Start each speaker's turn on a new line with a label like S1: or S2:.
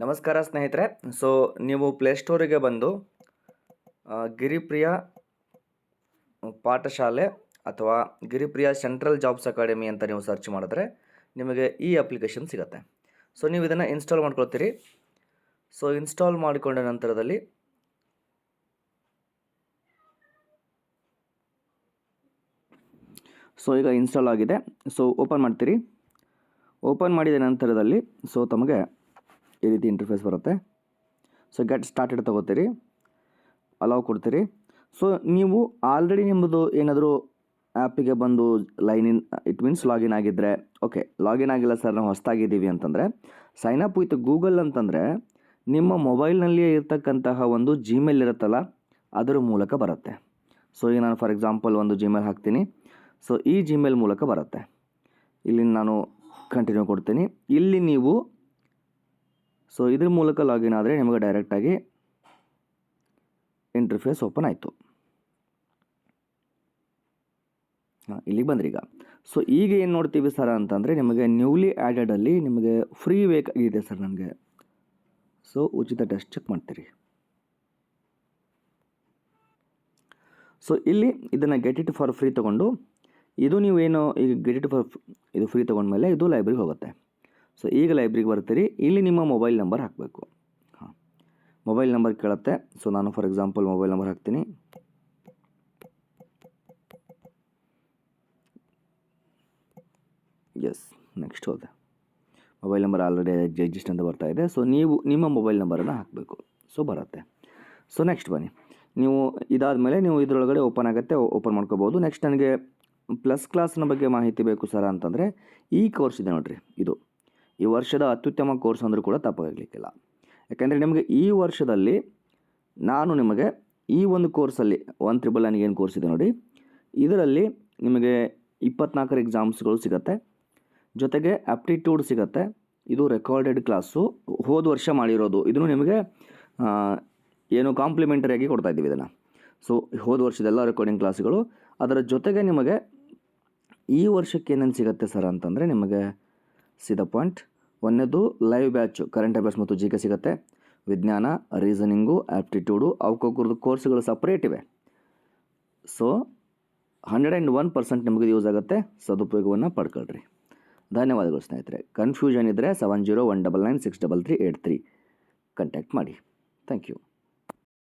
S1: ನಮಸ್ಕಾರ ಸ್ನೇಹಿತರೆ. ಸೊ ನೀವು ಪ್ಲೇಸ್ಟೋರಿಗೆ ಬಂದು ಗಿರಿಪ್ರಿಯ ಪಾಠಶಾಲೆ ಅಥವಾ ಗಿರಿಪ್ರಿಯ ಸೆಂಟ್ರಲ್ ಜಾಬ್ಸ್ ಅಕಾಡೆಮಿ ಅಂತ ನೀವು ಸರ್ಚ್ ಮಾಡಿದ್ರೆ ನಿಮಗೆ ಈ ಅಪ್ಲಿಕೇಶನ್ ಸಿಗುತ್ತೆ. ಸೊ ನೀವು ಇದನ್ನು ಇನ್ಸ್ಟಾಲ್ ಮಾಡ್ಕೊಳ್ತೀರಿ. ಸೊ ಇನ್ಸ್ಟಾಲ್ ಮಾಡಿಕೊಂಡ ನಂತರದಲ್ಲಿ ಸೊ ಈಗ ಇನ್ಸ್ಟಾಲ್ ಆಗಿದೆ. ಸೊ ಓಪನ್ ಮಾಡ್ತೀರಿ. ಓಪನ್ ಮಾಡಿದ ನಂತರದಲ್ಲಿ ಸೊ ತಮಗೆ ಈ ರೀತಿ ಇಂಟರ್ಫೇಸ್ ಬರುತ್ತೆ. ಸೊ ಗೆಟ್ ಸ್ಟಾರ್ಟೆಡ್ ತಗೋತೀರಿ, ಅಲೌ ಕೊಡ್ತೀರಿ. ಸೊ ನೀವು ಆಲ್ರೆಡಿ ನಿಮ್ಮದು ಏನಾದರೂ ಆ್ಯಪಿಗೆ ಬಂದು ಇಟ್ ಮೀನ್ಸ್ ಲಾಗಿನ್ ಆಗಿದ್ದರೆ ಓಕೆ. ಲಾಗಿನ್ ಆಗಿಲ್ಲ ಸರ್, ನಾವು ಹೊಸದಾಗಿದ್ದೀವಿ ಅಂತಂದರೆ ಸೈನ್ ಅಪ್ ವಿತ್ ಗೂಗಲ್ ಅಂತಂದರೆ ನಿಮ್ಮ ಮೊಬೈಲ್ನಲ್ಲಿಯೇ ಇರ್ತಕ್ಕಂತಹ ಒಂದು ಜಿಮೇಲ್ ಇರುತ್ತಲ್ಲ, ಅದರ ಮೂಲಕ ಬರುತ್ತೆ. ಸೊ ಈಗ ನಾನು ಫಾರ್ ಎಕ್ಸಾಂಪಲ್ ಒಂದು ಜಿಮೇಲ್ ಹಾಕ್ತೀನಿ. ಸೊ ಈ ಜಿಮೇಲ್ ಮೂಲಕ ಬರುತ್ತೆ. ಇಲ್ಲಿ ನಾನು ಕಂಟಿನ್ಯೂ ಕೊಡ್ತೀನಿ. ಇಲ್ಲಿ ನೀವು ಸೊ ಇದ್ರ ಮೂಲಕ ಲಾಗಿನ್ ಆದರೆ ನಿಮಗೆ ಡೈರೆಕ್ಟಾಗಿ ಇಂಟರ್ಫೇಸ್ ಓಪನ್ ಆಯಿತು. ಇಲ್ಲಿಗೆ ಬಂದ್ರಿ ಈಗ. ಸೊ ಈಗ ಏನು ನೋಡ್ತೀವಿ ಸರ್ ಅಂತಂದರೆ ನಿಮಗೆ ನ್ಯೂಲಿ ಆ್ಯಡೆಡಲ್ಲಿ ನಿಮಗೆ ಫ್ರೀ ಬೇಕಾಗಿದೆ ಸರ್ ನನಗೆ. ಸೊ ಉಚಿತ ಟೆಸ್ಟ್ ಚೆಕ್ ಮಾಡ್ತೀರಿ. ಸೊ ಇಲ್ಲಿ ಇದನ್ನು ಗೆಟ್ ಇಟ್ ಫಾರ್ ಫ್ರೀ ತೊಗೊಂಡು ಇದು ನೀವೇನು ಈಗ ಗೆಟ್ ಇಟ್ ಫಾರ್ ಇದು ಫ್ರೀ ತೊಗೊಂಡ್ಮೇಲೆ ಇದು ಲೈಬ್ರರಿಗೆ ಹೋಗುತ್ತೆ. ಸೊ ಈಗ ಲೈಬ್ರರಿಗೆ ಬರ್ತೀರಿ. ಇಲ್ಲಿ ನಿಮ್ಮ ಮೊಬೈಲ್ ನಂಬರ್ ಹಾಕಬೇಕು. ಮೊಬೈಲ್ ನಂಬರ್ ಕೇಳುತ್ತೆ. ಸೊ ನಾನು ಫಾರ್ ಎಕ್ಸಾಂಪಲ್ ಮೊಬೈಲ್ ನಂಬರ್ ಹಾಕ್ತೀನಿ. ಎಸ್, ನೆಕ್ಸ್ಟ್ ಹೋದೆ. ಮೊಬೈಲ್ ನಂಬರ್ ಆಲ್ರೆಡಿ ರಿಜಿಸ್ಟರ್ ಅಂತ ಬರ್ತಾ ಇದೆ. ಸೊ ನೀವು ನಿಮ್ಮ ಮೊಬೈಲ್ ನಂಬರನ್ನು ಹಾಕಬೇಕು. ಸೊ ಬರುತ್ತೆ. ಸೊ ನೆಕ್ಸ್ಟ್ ಬನ್ನಿ. ನೀವು ಇದಾದಮೇಲೆ ನೀವು ಇದರೊಳಗಡೆ ಓಪನ್ ಆಗುತ್ತೆ, ಓಪನ್ ಮಾಡ್ಕೋಬೋದು. ನೆಕ್ಸ್ಟ್ ನನಗೆ ಪ್ಲಸ್ ಕ್ಲಾಸ್ನ ಬಗ್ಗೆ ಮಾಹಿತಿ ಬೇಕು ಸರ್ ಅಂತಂದರೆ ಈ ಕೋರ್ಸ್ ಇದೆ ನೋಡಿರಿ. ಇದು ಈ ವರ್ಷದ ಅತ್ಯುತ್ತಮ ಕೋರ್ಸ್ ಅಂದರೂ ಕೂಡ ತಪ್ಪಾಗಲಿಕ್ಕಿಲ್ಲ. ಯಾಕೆಂದರೆ ನಿಮಗೆ ಈ ವರ್ಷದಲ್ಲಿ ನಾನು ನಿಮಗೆ ಈ ಒಂದು ಕೋರ್ಸಲ್ಲಿ 199 ಏನು ಕೋರ್ಸ್ ಇದೆ ನೋಡಿ, ಇದರಲ್ಲಿ ನಿಮಗೆ 24 ಎಕ್ಸಾಮ್ಸ್ಗಳು ಸಿಗುತ್ತೆ. ಜೊತೆಗೆ ಆಪ್ಟಿಟ್ಯೂಡ್ ಸಿಗುತ್ತೆ. ಇದು ರೆಕಾರ್ಡೆಡ್ ಕ್ಲಾಸು, ಹೋದ ವರ್ಷ ಮಾಡಿರೋದು. ಇದನ್ನು ನಿಮಗೆ ಏನು ಕಾಂಪ್ಲಿಮೆಂಟರಿಯಾಗಿ ಕೊಡ್ತಾ ಇದ್ದೀವಿ ಇದನ್ನು. ಸೊ ಹೋದ ವರ್ಷದೆಲ್ಲ ರೆಕಾರ್ಡಿಂಗ್ ಕ್ಲಾಸ್ಗಳು. ಅದರ ಜೊತೆಗೆ ನಿಮಗೆ ಈ ವರ್ಷಕ್ಕೆ ಏನೇನು ಸಿಗುತ್ತೆ ಸರ್ ಅಂತಂದರೆ ನಿಮಗೆ ದ ಪಾಯಿಂಟ್. ಒಂದನೇದು ಲೈವ್ ಬ್ಯಾಚು ಕರೆಂಟ್ ಅಫೇರ್ಸ್ ಮತ್ತು ಜಿ ಕೆ ಸಿಗುತ್ತೆ. ವಿಜ್ಞಾನ, ರೀಸನಿಂಗು, ಆ್ಯಪ್ಟಿಟ್ಯೂಡು, ಅವಕ್ಕೊಬ್ಬರದ್ದು ಕೋರ್ಸ್ಗಳು ಸಪ್ರೇಟ್ ಇವೆ. ಸೊ 101% ನಿಮಗೆ ಯೂಸ್ ಆಗುತ್ತೆ. ಸದುಪಯೋಗವನ್ನು ಪಡ್ಕೊಳ್ರಿ. ಧನ್ಯವಾದಗಳು ಸ್ನೇಹಿತರೆ. ಕನ್ಫ್ಯೂಷನ್ ಇದ್ದರೆ 7019963383 ಕಾಂಟ್ಯಾಕ್ಟ್ ಮಾಡಿ. Thank you.